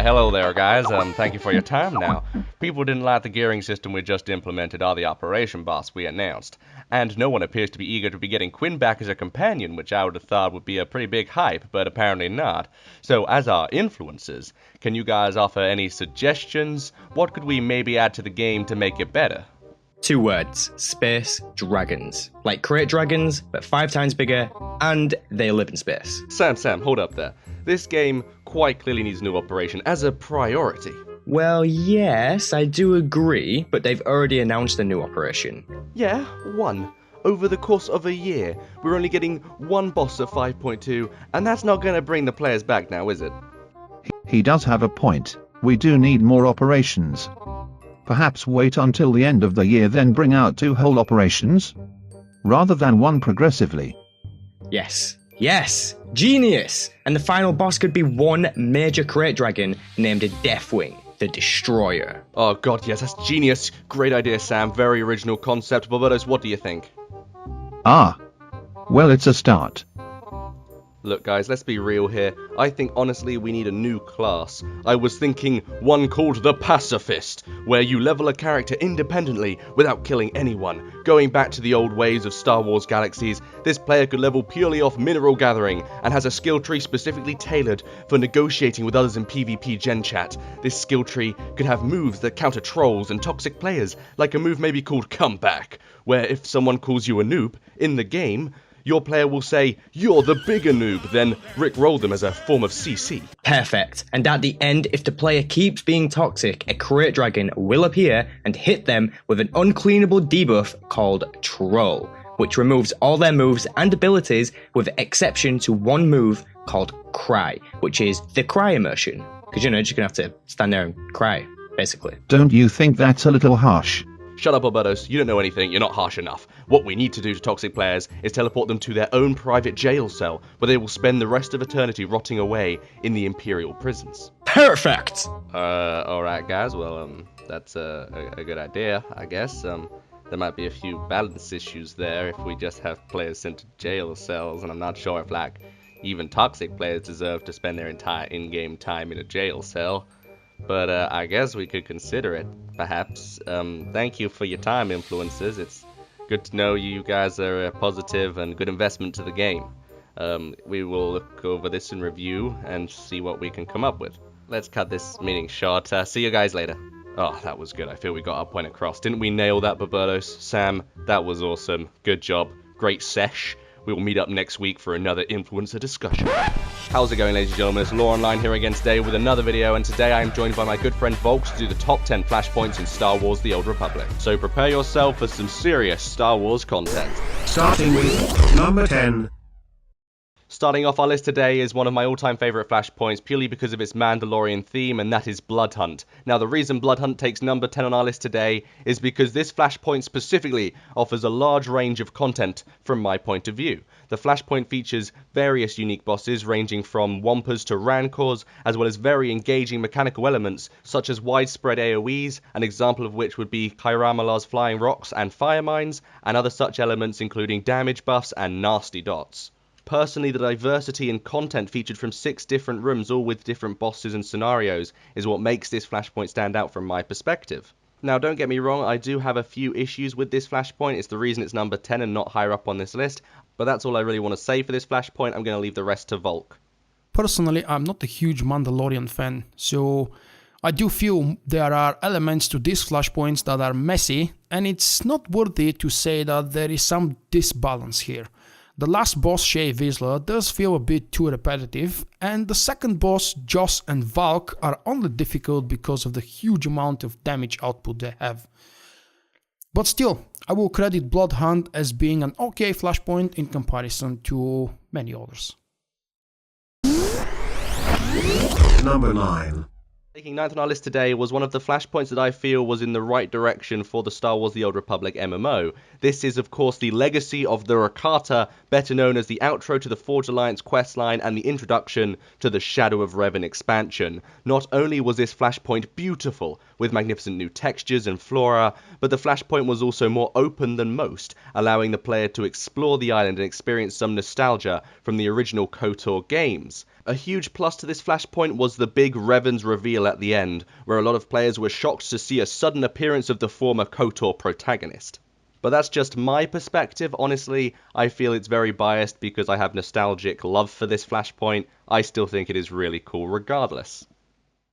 Hello there, guys. Thank you for your time now. People didn't like the gearing system we just implemented or the operation boss we announced. And no one appears to be eager to be getting Quinn back as a companion, which I would have thought would be a pretty big hype, but apparently not. So, as our influencers, can you guys offer any suggestions? What could we maybe add to the game to make it better? 2 words, space dragons. Like crate dragons, but 5 times bigger, and they live in space. Sam, hold up there. This game quite clearly needs new operation as a priority. Well, yes, I do agree, but they've already announced a new operation. Yeah, one. Over the course of a year, we're only getting one boss at 5.2, and that's not going to bring the players back now, is it? He does have a point. We do need more operations. Perhaps wait until the end of the year, then bring out 2 whole operations? Rather than one progressively. Yes, genius! And the final boss could be one major crate dragon named Deathwing, the Destroyer. Oh god, yes, that's genius. Great idea, Sam. Very original concept. Barbados, what do you think? Well, it's a start. Look guys, let's be real here. I think honestly we need a new class. I was thinking one called the Pacifist, where you level a character independently without killing anyone. Going back to the old ways of Star Wars Galaxies, this player could level purely off mineral gathering and has a skill tree specifically tailored for negotiating with others in PvP Gen Chat. This skill tree could have moves that counter trolls and toxic players, like a move maybe called Comeback, where if someone calls you a noob in the game, your player will say, "You're the bigger noob," then rickroll them as a form of CC. Perfect. And at the end, if the player keeps being toxic, a crate dragon will appear and hit them with an uncleanable debuff called Troll, which removes all their moves and abilities with the exception to one move called Cry, which is the cry immersion. Because you're just going to have to stand there and cry, basically. Don't you think that's a little harsh? Shut up, Albertos. You don't know anything. You're not harsh enough. What we need to do to toxic players is teleport them to their own private jail cell, where they will spend the rest of eternity rotting away in the Imperial prisons. Perfect! Alright guys, well, that's a good idea, I guess. There might be a few balance issues there if we just have players sent to jail cells, and I'm not sure if, like, even toxic players deserve to spend their entire in-game time in a jail cell. But I guess we could consider it, perhaps. Thank you for your time, influencers. It's good to know you guys are a positive and good investment to the game. We will look over this in review and see what we can come up with. Let's cut this meeting short. See you guys later. Oh, that was good. I feel we got our point across. Didn't we nail that, Barbados? Sam, that was awesome. Good job. Great sesh. We will meet up next week for another influencer discussion. How's it going, ladies and gentlemen? It's LorOnline here again today with another video, and today I am joined by my good friend Vulkk to do the top 10 flashpoints in Star Wars The Old Republic. So prepare yourself for some serious Star Wars content. Starting with number 10. Starting off our list today is one of my all-time favourite flashpoints purely because of its Mandalorian theme, and that is Blood Hunt. Now, the reason Blood Hunt takes number 10 on our list today is because this flashpoint specifically offers a large range of content from my point of view. The flashpoint features various unique bosses ranging from Wampas to Rancors, as well as very engaging mechanical elements such as widespread AoEs, an example of which would be Kairamala's flying rocks and fire mines, and other such elements including damage buffs and nasty dots. Personally, the diversity in content featured from 6 different rooms, all with different bosses and scenarios, is what makes this flashpoint stand out from my perspective. Now, don't get me wrong, I do have a few issues with this flashpoint. It's the reason it's number 10 and not higher up on this list, but that's all I really want to say for this flashpoint. I'm going to leave the rest to Vulkk. Personally, I'm not a huge Mandalorian fan, so I do feel there are elements to these flashpoints that are messy, and it's not worthy to say that there is some disbalance here. The last boss, Shae Vizsla, does feel a bit too repetitive, and the second boss, Joss and Vulkk, are only difficult because of the huge amount of damage output they have. But still, I will credit Blood Hunt as being an okay flashpoint in comparison to many others. Number 9. Taking 9th on our list today was one of the flashpoints that I feel was in the right direction for the Star Wars The Old Republic MMO. This is, of course, the legacy of the Rakata, better known as the outro to the Forge Alliance questline and the introduction to the Shadow of Revan expansion. Not only was this flashpoint beautiful, with magnificent new textures and flora, but the flashpoint was also more open than most, allowing the player to explore the island and experience some nostalgia from the original KOTOR games. A huge plus to this flashpoint was the big Revan's reveal at the end, where a lot of players were shocked to see a sudden appearance of the former KOTOR protagonist. But that's just my perspective. Honestly, I feel it's very biased because I have nostalgic love for this flashpoint. I still think it is really cool regardless.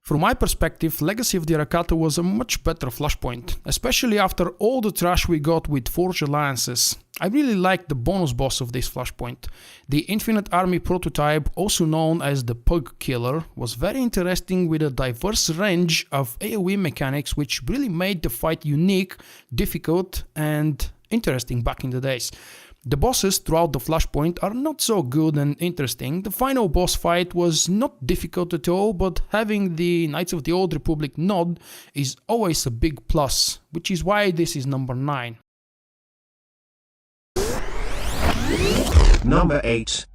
From my perspective, Legacy of the Arakato was a much better flashpoint, especially after all the trash we got with Forged Alliances. I really liked the bonus boss of this flashpoint. The Infinite Army prototype, also known as the Pug Killer, was very interesting with a diverse range of AoE mechanics which really made the fight unique, difficult and interesting back in the days. The bosses throughout the flashpoint are not so good and interesting. The final boss fight was not difficult at all, but having the Knights of the Old Republic nod is always a big plus, which is why this is number 9. Number 8.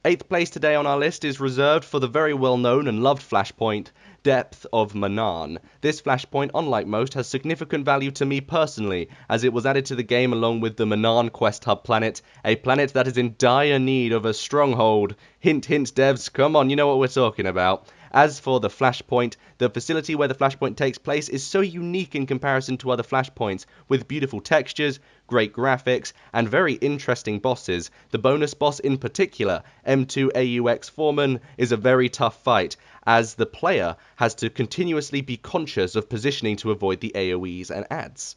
8th place today on our list is reserved for the very well known and loved flashpoint, Depth of Manaan. This flashpoint, unlike most, has significant value to me personally, as it was added to the game along with the Manaan Quest Hub planet, a planet that is in dire need of a stronghold. Hint, hint, devs, come on, you know what we're talking about. As for the flashpoint, the facility where the flashpoint takes place is so unique in comparison to other flashpoints, with beautiful textures, great graphics, and very interesting bosses. The bonus boss in particular, M2 AUX Foreman, is a very tough fight, as the player has to continuously be conscious of positioning to avoid the AoEs and ads.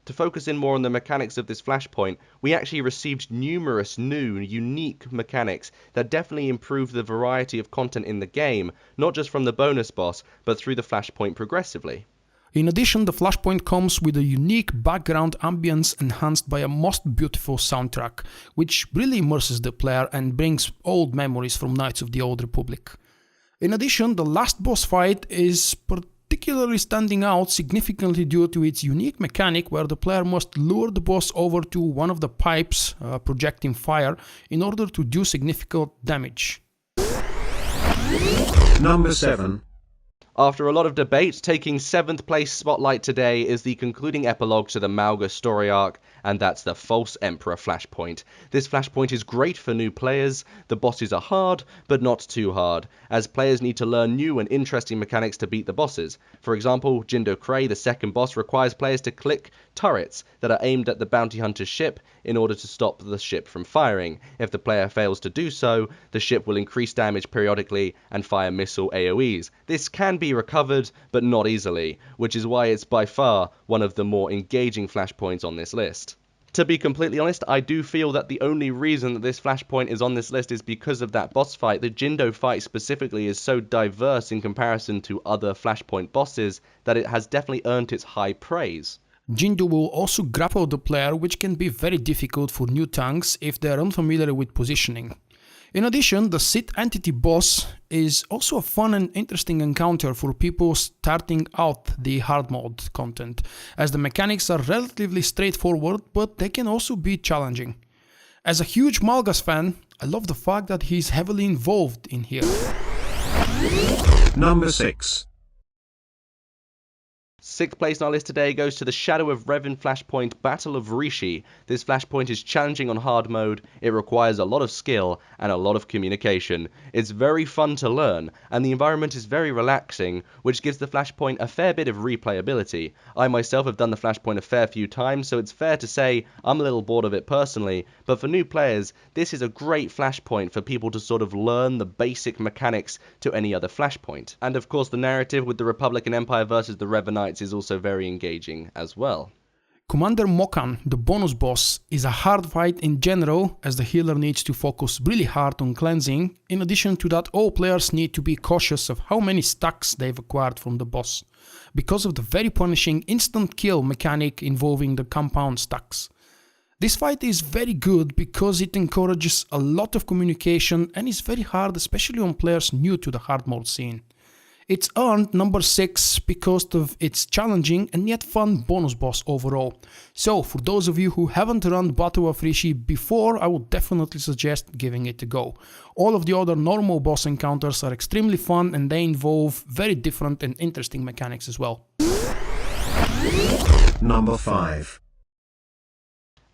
To focus in more on the mechanics of this flashpoint, we actually received numerous new, unique mechanics that definitely improve the variety of content in the game, not just from the bonus boss, but through the flashpoint progressively. In addition, the flashpoint comes with a unique background ambience enhanced by a most beautiful soundtrack, which really immerses the player and brings old memories from Knights of the Old Republic. In addition, the last boss fight is particularly standing out significantly due to its unique mechanic where the player must lure the boss over to one of the pipes projecting fire in order to do significant damage. Number 7. After a lot of debate, taking 7th place spotlight today is the concluding epilogue to the Malga story arc, and that's the False Emperor flashpoint. This flashpoint is great for new players. The bosses are hard, but not too hard, as players need to learn new and interesting mechanics to beat the bosses. For example, Jindo Cray, the second boss, requires players to click turrets that are aimed at the bounty hunter's ship in order to stop the ship from firing. If the player fails to do so, the ship will increase damage periodically and fire missile AoEs. This can be recovered, but not easily, which is why it's by far one of the more engaging flashpoints on this list. To be completely honest, I do feel that the only reason that this flashpoint is on this list is because of that boss fight. The Jindo fight specifically is so diverse in comparison to other flashpoint bosses that it has definitely earned its high praise. Jindo will also grapple the player, which can be very difficult for new tanks if they are unfamiliar with positioning. In addition, the Sith entity boss is also a fun and interesting encounter for people starting out the hard mode content, as the mechanics are relatively straightforward, but they can also be challenging. As a huge Malgas fan, I love the fact that he's heavily involved in here. Number 6. 6th place on our list today goes to the Shadow of Revan flashpoint, Battle of Rishi. This flashpoint is challenging on hard mode, it requires a lot of skill and a lot of communication. It's very fun to learn, and the environment is very relaxing, which gives the flashpoint a fair bit of replayability. I myself have done the flashpoint a fair few times, so it's fair to say I'm a little bored of it personally, but for new players, this is a great flashpoint for people to sort of learn the basic mechanics to any other flashpoint. And of course the narrative with the Republic and Empire versus the Revanites is also very engaging as well. Commander Mokan, the bonus boss, is a hard fight in general, as the healer needs to focus really hard on cleansing. In addition to that, all players need to be cautious of how many stacks they've acquired from the boss, because of the very punishing instant kill mechanic involving the compound stacks. This fight is very good because it encourages a lot of communication and is very hard, especially on players new to the hard mode scene. It's earned number 6 because of its challenging and yet fun bonus boss overall. So for those of you who haven't run Battle of Rishi before, I would definitely suggest giving it a go. All of the other normal boss encounters are extremely fun and they involve very different and interesting mechanics as well. Number 5.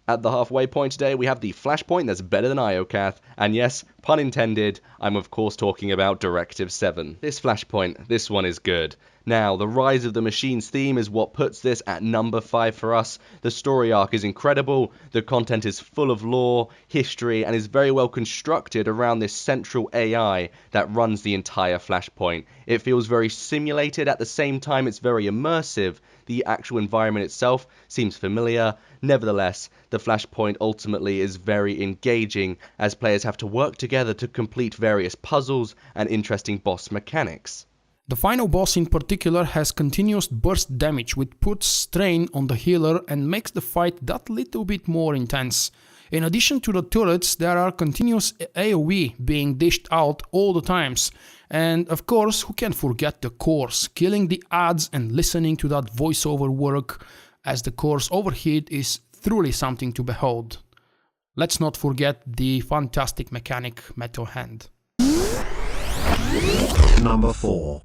At the halfway point today, we have the Flashpoint that's better than Iocath, and yes, pun intended, I'm of course talking about Directive 7. This Flashpoint, this one is good. Now, the Rise of the Machines theme is what puts this at number 5 for us. The story arc is incredible, the content is full of lore, history, and is very well constructed around this central AI that runs the entire Flashpoint. It feels very simulated, at the same time it's very immersive. The actual environment itself seems familiar. Nevertheless, the Flashpoint ultimately is very engaging, as players have to work together to complete various puzzles and interesting boss mechanics. The final boss in particular has continuous burst damage, which puts strain on the healer and makes the fight that little bit more intense. In addition to the turrets, there are continuous AoE being dished out all the times. And of course, who can forget the cores, killing the ads and listening to that voiceover work as the cores overheat is truly something to behold. Let's not forget the fantastic mechanic Metal Hand. Number 4.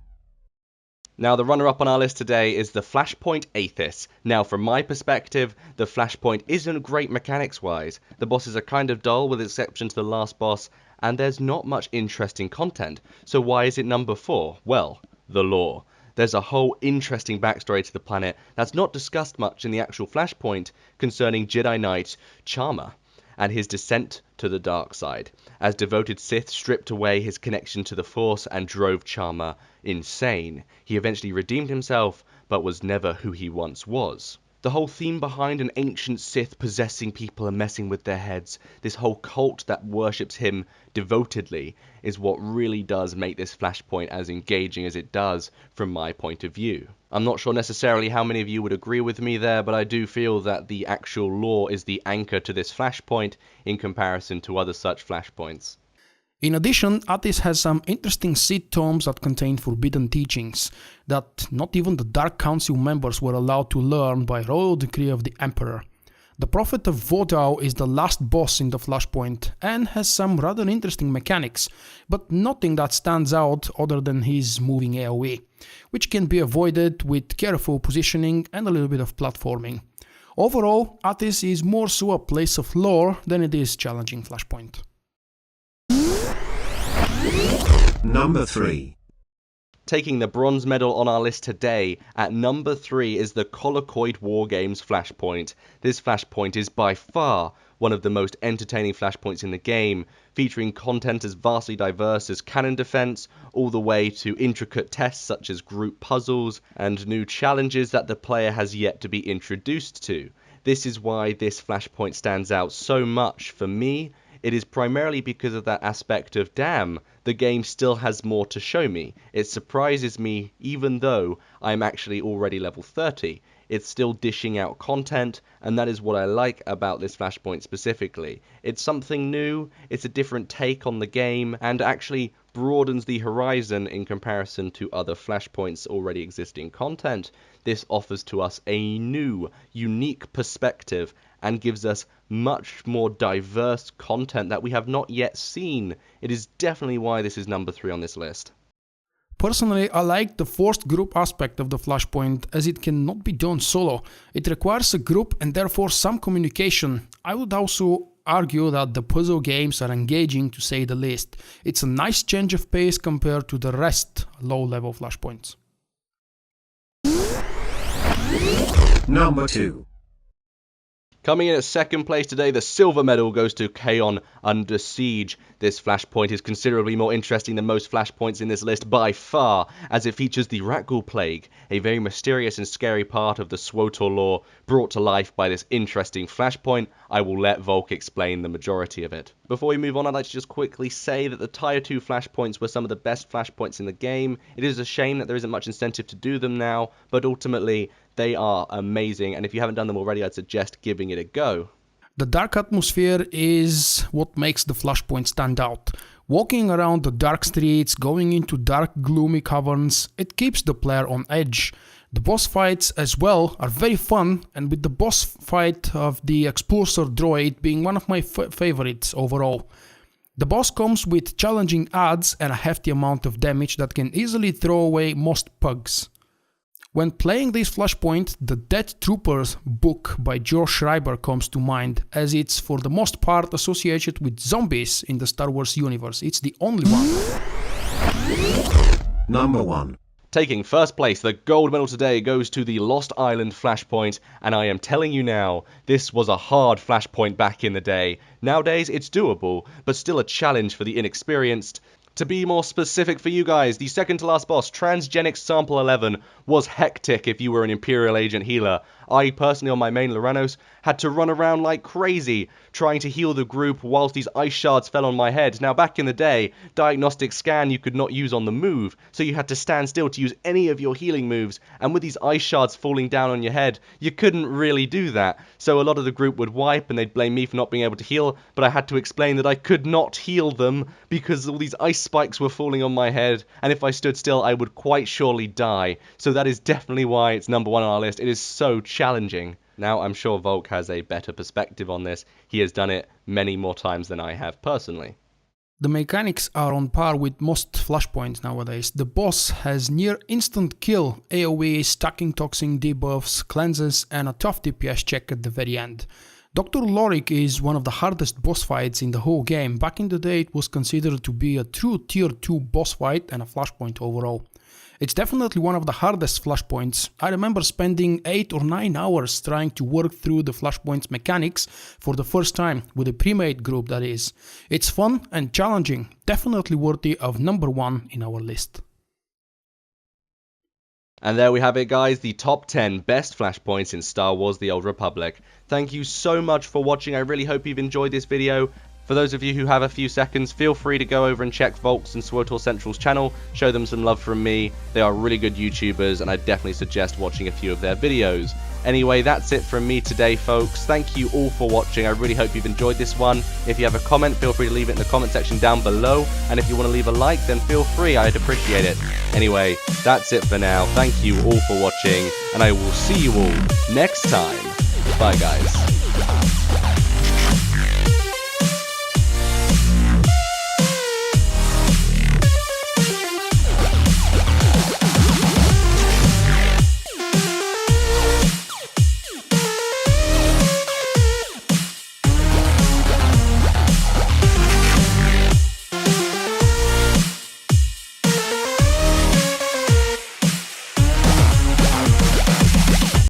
Now, the runner-up on our list today is the Flashpoint Athiss. Now, from my perspective, the Flashpoint isn't great mechanics-wise. The bosses are kind of dull, with exception to the last boss, and there's not much interesting content. So why is it number 4? Well, the lore. There's a whole interesting backstory to the planet that's not discussed much in the actual Flashpoint concerning Jedi Knight Charmer and his descent to the dark side, as devoted Sith stripped away his connection to the Force and drove Charmer insane. He eventually redeemed himself, but was never who he once was. The whole theme behind an ancient Sith possessing people and messing with their heads, this whole cult that worships him devotedly, is what really does make this Flashpoint as engaging as it does from my point of view. I'm not sure necessarily how many of you would agree with me there, but I do feel that the actual lore is the anchor to this Flashpoint in comparison to other such Flashpoints. In addition, Athiss has some interesting seed tomes that contain forbidden teachings that not even the Dark Council members were allowed to learn by royal decree of the Emperor. The Prophet of Vodao is the last boss in the Flashpoint and has some rather interesting mechanics, but nothing that stands out other than his moving AoE, which can be avoided with careful positioning and a little bit of platforming. Overall, Athiss is more so a place of lore than it is challenging Flashpoint. Number 3. Taking the bronze medal on our list today, at number 3 is the Colicoid Wargames Flashpoint. This Flashpoint is by far one of the most entertaining Flashpoints in the game, featuring content as vastly diverse as cannon defense, all the way to intricate tests such as group puzzles, and new challenges that the player has yet to be introduced to. This is why this Flashpoint stands out so much for me. It is primarily because of that aspect of, damn, the game still has more to show me. It surprises me even though I'm actually already level 30. It's still dishing out content, and that is what I like about this Flashpoint specifically. It's something new, it's a different take on the game, and actually broadens the horizon in comparison to other Flashpoints already existing content. This offers to us a new, unique perspective and gives us much more diverse content that we have not yet seen. It is definitely why this is number 3 on this list. Personally, I like the forced group aspect of the Flashpoint, as it cannot be done solo. It requires a group and therefore some communication. I would also argue that the puzzle games are engaging, to say the least. It's a nice change of pace compared to the rest low-level Flashpoints. Number 2. Coming in at second place today, the silver medal goes to Kaon Under Siege. This Flashpoint is considerably more interesting than most Flashpoints in this list by far, as it features the Rakghoul Plague, a very mysterious and scary part of the SWTOR lore brought to life by this interesting Flashpoint. I will let Vulkk explain the majority of it. Before we move on, I'd like to just quickly say that the Tier 2 Flashpoints were some of the best Flashpoints in the game. It is a shame that there isn't much incentive to do them now, but ultimately they are amazing, and if you haven't done them already, I'd suggest giving it a go. The dark atmosphere is what makes the Flashpoint stand out. Walking around the dark streets, going into dark gloomy caverns, it keeps the player on edge. The boss fights as well are very fun, and with the boss fight of the Expulsor droid being one of my favorites overall. The boss comes with challenging adds and a hefty amount of damage that can easily throw away most pugs. When playing this Flashpoint, the Dead Troopers book by Joe Schreiber comes to mind, as it's for the most part associated with zombies in the Star Wars universe. It's the only one. Number 1. Taking first place, the gold medal today goes to the Lost Island Flashpoint, and I am telling you now, this was a hard Flashpoint back in the day. Nowadays, it's doable, but still a challenge for the inexperienced. To be more specific for you guys, the second to last boss, Transgenic Sample 11, was hectic if you were an Imperial Agent healer. I personally, on my main Loranous, had to run around like crazy, trying to heal the group whilst these ice shards fell on my head. Now back in the day, Diagnostic Scan you could not use on the move, so you had to stand still to use any of your healing moves, and with these ice shards falling down on your head, you couldn't really do that. So a lot of the group would wipe and they'd blame me for not being able to heal, but I had to explain that I could not heal them because all these ice spikes were falling on my head, and if I stood still I would quite surely die. So that is definitely why it's number 1 on our list. It is so challenging. Now I'm sure Vulkk has a better perspective on this. He has done it many more times than I have personally. The mechanics are on par with most Flashpoints nowadays. The boss has near instant kill, AoE, stacking toxin debuffs, cleanses, and a tough DPS check at the very end. Dr. Lorick is one of the hardest boss fights in the whole game. Back in the day it was considered to be a true tier 2 boss fight and a Flashpoint overall. It's definitely one of the hardest Flashpoints. I remember spending 8 or 9 hours trying to work through the Flashpoint's mechanics for the first time, with a pre-made group that is. It's fun and challenging, definitely worthy of number 1 in our list. And there we have it guys, the top 10 best Flashpoints in Star Wars The Old Republic. Thank you so much for watching, I really hope you've enjoyed this video. For those of you who have a few seconds, feel free to go over and check Vulkk's and SWTORCentral's channel, show them some love from me. They are really good YouTubers and I definitely suggest watching a few of their videos. Anyway, that's it from me today folks. Thank you all for watching, I really hope you've enjoyed this one. If you have a comment, feel free to leave it in the comment section down below, and if you want to leave a like, then feel free, I'd appreciate it. Anyway, that's it for now, thank you all for watching, and I will see you all next time. Bye guys.